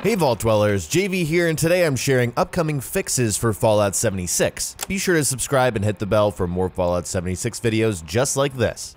Hey Vault Dwellers, JV here, and today I'm sharing upcoming fixes for Fallout 76. Be sure to subscribe and hit the bell for more Fallout 76 videos just like this.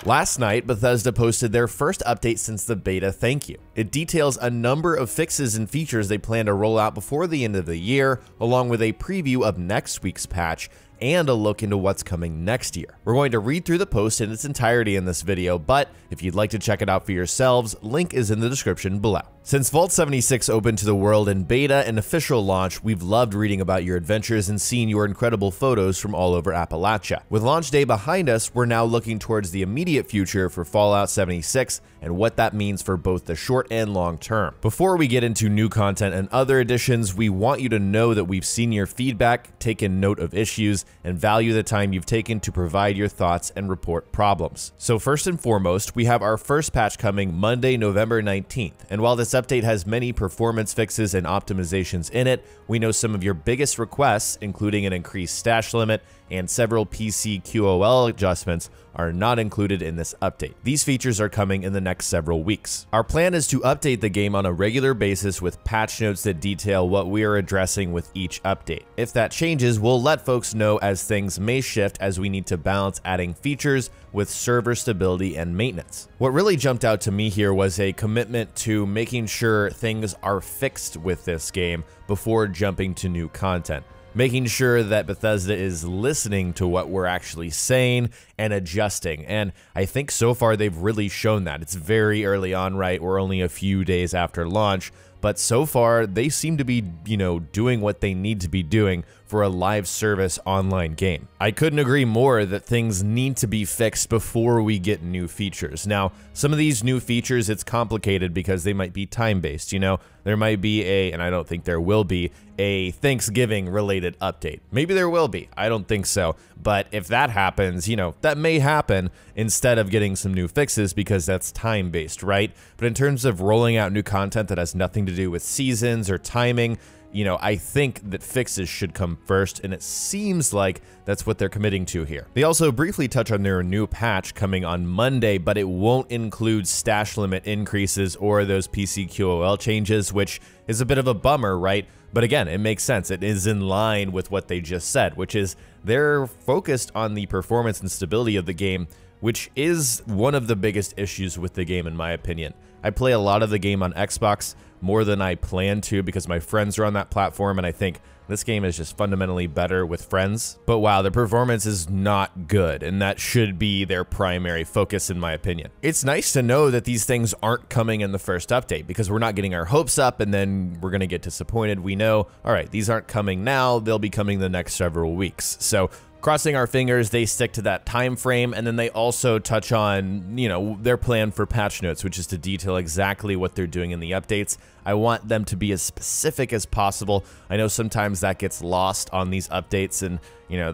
Last night, Bethesda posted their first update since the beta thank you. It details a number of fixes and features they plan to roll out before the end of the year, along with a preview of next week's patch and a look into what's coming next year. We're going to read through the post in its entirety in this video, but if you'd like to check it out for yourselves, link is in the description below. Since Vault 76 opened to the world in beta and official launch, we've loved reading about your adventures and seeing your incredible photos from all over Appalachia. With launch day behind us, we're now looking towards the immediate future for Fallout 76 and what that means for both the short and long term. Before we get into new content and other additions, we want you to know that we've seen your feedback, taken note of issues, and value the time you've taken to provide your thoughts and report problems. So first and foremost, we have our first patch coming Monday, November 19th, and while this update has many performance fixes and optimizations in it, we know some of your biggest requests, including an increased stash limit and several PC QoL adjustments, are not included in this update. These features are coming in the next several weeks. Our plan is to update the game on a regular basis with patch notes that detail what we are addressing with each update. If that changes, we'll let folks know as things may shift as we need to balance adding features with server stability and maintenance. What really jumped out to me here was a commitment to making sure things are fixed with this game before jumping to new content. Making sure that Bethesda is listening to what we're actually saying and adjusting. And I think so far they've really shown that. It's very early on, right? We're only a few days after launch, but so far they seem to be, doing what they need to be doing for a live service online game. I couldn't agree more that things need to be fixed before we get new features. Now, some of these new features, it's complicated because they might be time-based, There might be and I don't think there will be, a Thanksgiving-related update. Maybe there will be, I don't think so. But if that happens, that may happen instead of getting some new fixes because that's time-based, right? But in terms of rolling out new content that has nothing to do with seasons or timing, I think that fixes should come first, and it seems like that's what they're committing to here. They also briefly touch on their new patch coming on Monday, but it won't include stash limit increases or those PC QoL changes, which is a bit of a bummer, right? But again, it makes sense. It is in line with what they just said, which is they're focused on the performance and stability of the game, which is one of the biggest issues with the game in my opinion. I play a lot of the game on Xbox, more than I plan to because my friends are on that platform, and I think this game is just fundamentally better with friends. But wow, the performance is not good, and that should be their primary focus in my opinion. It's nice to know that these things aren't coming in the first update because we're not getting our hopes up and then we're gonna get disappointed. We know, all right, these aren't coming now, they'll be coming the next several weeks. So crossing our fingers they stick to that time frame, and then they also touch on, their plan for patch notes, which is to detail exactly what they're doing in the updates. I want them to be as specific as possible. I know sometimes that gets lost on these updates and,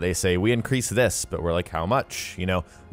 they say we increase this, but we're like, how much?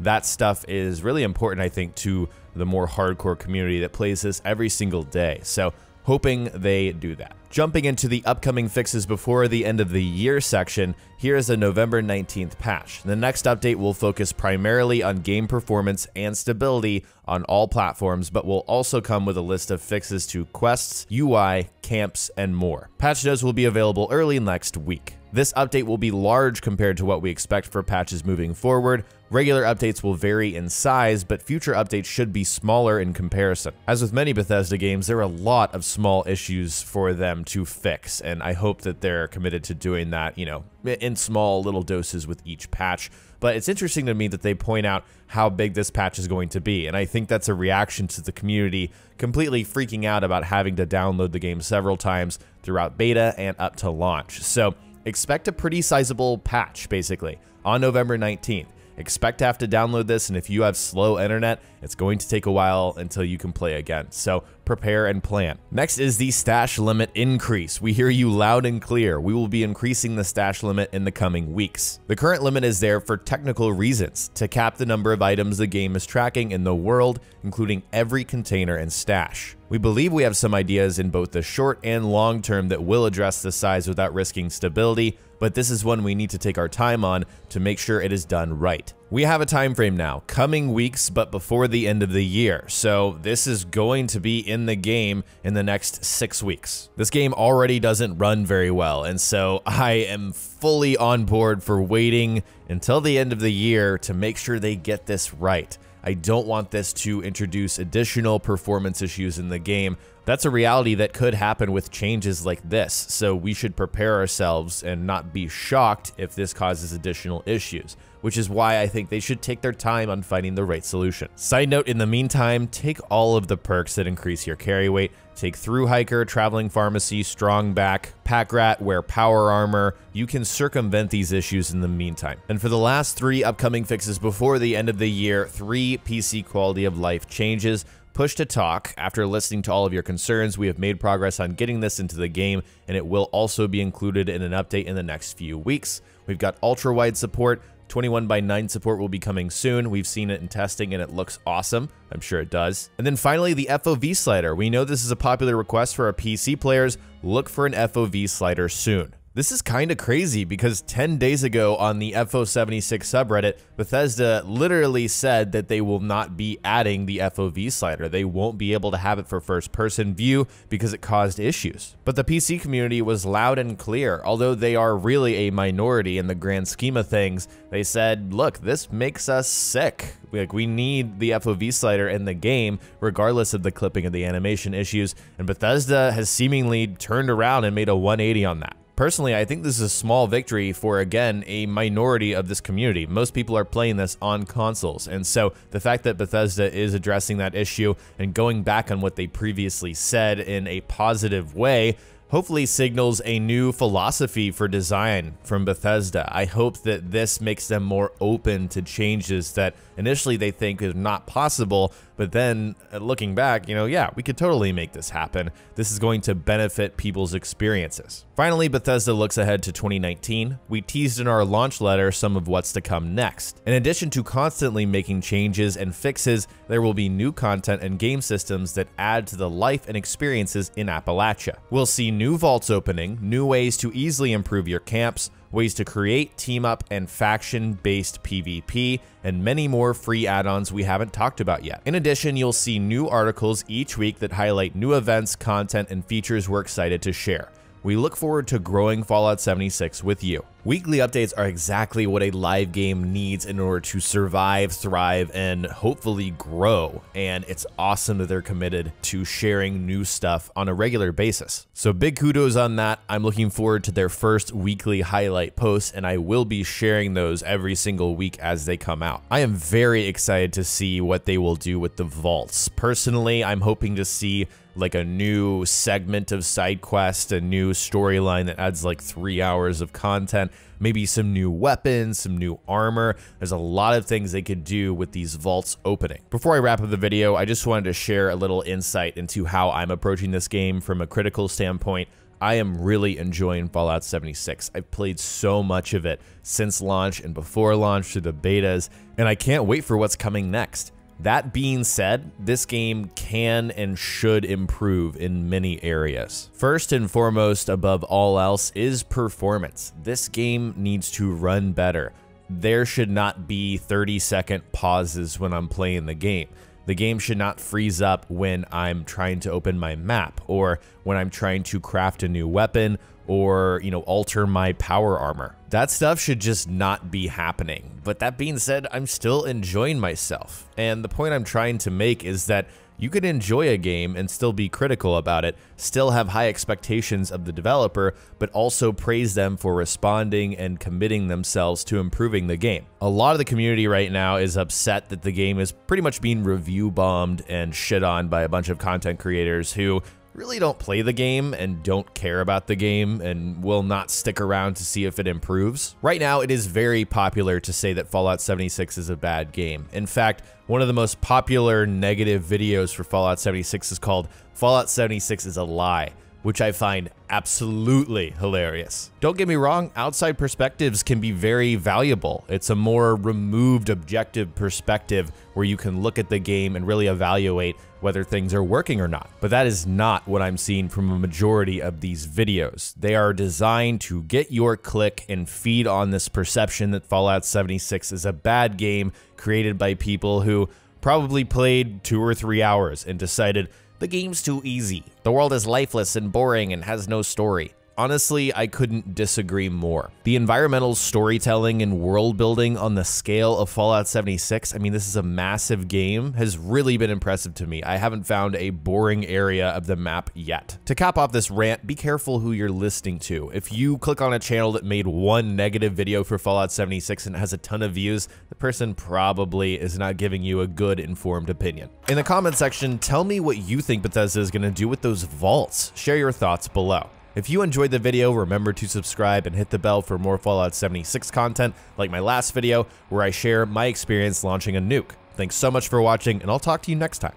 That stuff is really important, I think, to the more hardcore community that plays this every single day. So hoping they do that. Jumping into the upcoming fixes before the end of the year section, here is a November 19th patch. The next update will focus primarily on game performance and stability on all platforms, but will also come with a list of fixes to quests, UI, camps, and more. Patch notes will be available early next week. This update will be large compared to what we expect for patches moving forward. Regular updates will vary in size, but future updates should be smaller in comparison. As with many Bethesda games, there are a lot of small issues for them to fix, and I hope that they're committed to doing that, in small little doses with each patch. But it's interesting to me that they point out how big this patch is going to be, and I think that's a reaction to the community completely freaking out about having to download the game several times throughout beta and up to launch. So expect a pretty sizable patch, basically, on November 19th. Expect to have to download this, and if you have slow internet, it's going to take a while until you can play again. So prepare and plan. Next is the stash limit increase. We hear you loud and clear. We will be increasing the stash limit in the coming weeks. The current limit is there for technical reasons, to cap the number of items the game is tracking in the world, including every container and stash. We believe we have some ideas in both the short and long term that will address the size without risking stability, but this is one we need to take our time on to make sure it is done right. We have a time frame now, coming weeks, but before the end of the year. So this is going to be in the game in the next 6 weeks. This game already doesn't run very well, and so I am fully on board for waiting until the end of the year to make sure they get this right. I don't want this to introduce additional performance issues in the game. That's a reality that could happen with changes like this, so we should prepare ourselves and not be shocked if this causes additional issues, which is why I think they should take their time on finding the right solution. Side note, in the meantime, take all of the perks that increase your carry weight. Take Through Hiker, Traveling Pharmacy, Strong Back, Pack Rat, wear Power Armor. You can circumvent these issues in the meantime. And for the last 3 upcoming fixes before the end of the year, 3 PC quality of life changes. Push to talk. After listening to all of your concerns, we have made progress on getting this into the game, and it will also be included in an update in the next few weeks. We've got ultra-wide support. 21:9 support will be coming soon. We've seen it in testing and it looks awesome. I'm sure it does. And then finally, the FOV slider. We know this is a popular request for our PC players. Look for an FOV slider soon. This is kind of crazy because 10 days ago on the FO76 subreddit, Bethesda literally said that they will not be adding the FOV slider. They won't be able to have it for first-person view because it caused issues. But the PC community was loud and clear. Although they are really a minority in the grand scheme of things, they said, look, this makes us sick. We need the FOV slider in the game, regardless of the clipping and the animation issues. And Bethesda has seemingly turned around and made a 180 on that. Personally, I think this is a small victory for, again, a minority of this community. Most people are playing this on consoles, and so the fact that Bethesda is addressing that issue and going back on what they previously said in a positive way hopefully signals a new philosophy for design from Bethesda. I hope that this makes them more open to changes that initially they think is not possible, but then looking back, yeah, we could totally make this happen. This is going to benefit people's experiences. Finally, Bethesda looks ahead to 2019. We teased in our launch letter some of what's to come next. In addition to constantly making changes and fixes, there will be new content and game systems that add to the life and experiences in Appalachia. We'll see new vaults opening, new ways to easily improve your camps, ways to create, team up, and faction-based PvP, and many more free add-ons we haven't talked about yet. In addition, you'll see new articles each week that highlight new events, content, and features we're excited to share. We look forward to growing Fallout 76 with you. Weekly updates are exactly what a live game needs in order to survive, thrive, and hopefully grow. And it's awesome that they're committed to sharing new stuff on a regular basis. So big kudos on that. I'm looking forward to their first weekly highlight posts, and I will be sharing those every single week as they come out. I am very excited to see what they will do with the vaults. Personally, I'm hoping to see like a new segment of side quest, a new storyline that adds like 3 hours of content, maybe some new weapons, some new armor. There's a lot of things they could do with these vaults opening. Before I wrap up the video, I just wanted to share a little insight into how I'm approaching this game from a critical standpoint. I am really enjoying Fallout 76. I've played so much of it since launch and before launch through the betas, and I can't wait for what's coming next. That being said, this game can and should improve in many areas. First and foremost, above all else, is performance. This game needs to run better. There should not be 30-second pauses when I'm playing the game. The game should not freeze up when I'm trying to open my map, or when I'm trying to craft a new weapon, or, alter my power armor. That stuff should just not be happening. But that being said, I'm still enjoying myself. And the point I'm trying to make is that you could enjoy a game and still be critical about it, still have high expectations of the developer, but also praise them for responding and committing themselves to improving the game. A lot of the community right now is upset that the game is pretty much being review bombed and shit on by a bunch of content creators who really don't play the game and don't care about the game and will not stick around to see if it improves. Right now, it is very popular to say that Fallout 76 is a bad game. In fact, one of the most popular negative videos for Fallout 76 is called "Fallout 76 is a lie." which I find absolutely hilarious. Don't get me wrong, outside perspectives can be very valuable. It's a more removed, objective perspective where you can look at the game and really evaluate whether things are working or not. But that is not what I'm seeing from a majority of these videos. They are designed to get your click and feed on this perception that Fallout 76 is a bad game created by people who probably played 2 or 3 hours and decided, the game's too easy. The world is lifeless and boring and has no story. Honestly, I couldn't disagree more. The environmental storytelling and world building on the scale of Fallout 76, I mean, this is a massive game, has really been impressive to me. I haven't found a boring area of the map yet. To cap off this rant, be careful who you're listening to. If you click on a channel that made one negative video for Fallout 76 and has a ton of views, the person probably is not giving you a good informed opinion. In the comment section, tell me what you think Bethesda is going to do with those vaults. Share your thoughts below. If you enjoyed the video, remember to subscribe and hit the bell for more Fallout 76 content, like my last video where I share my experience launching a nuke. Thanks so much for watching, and I'll talk to you next time.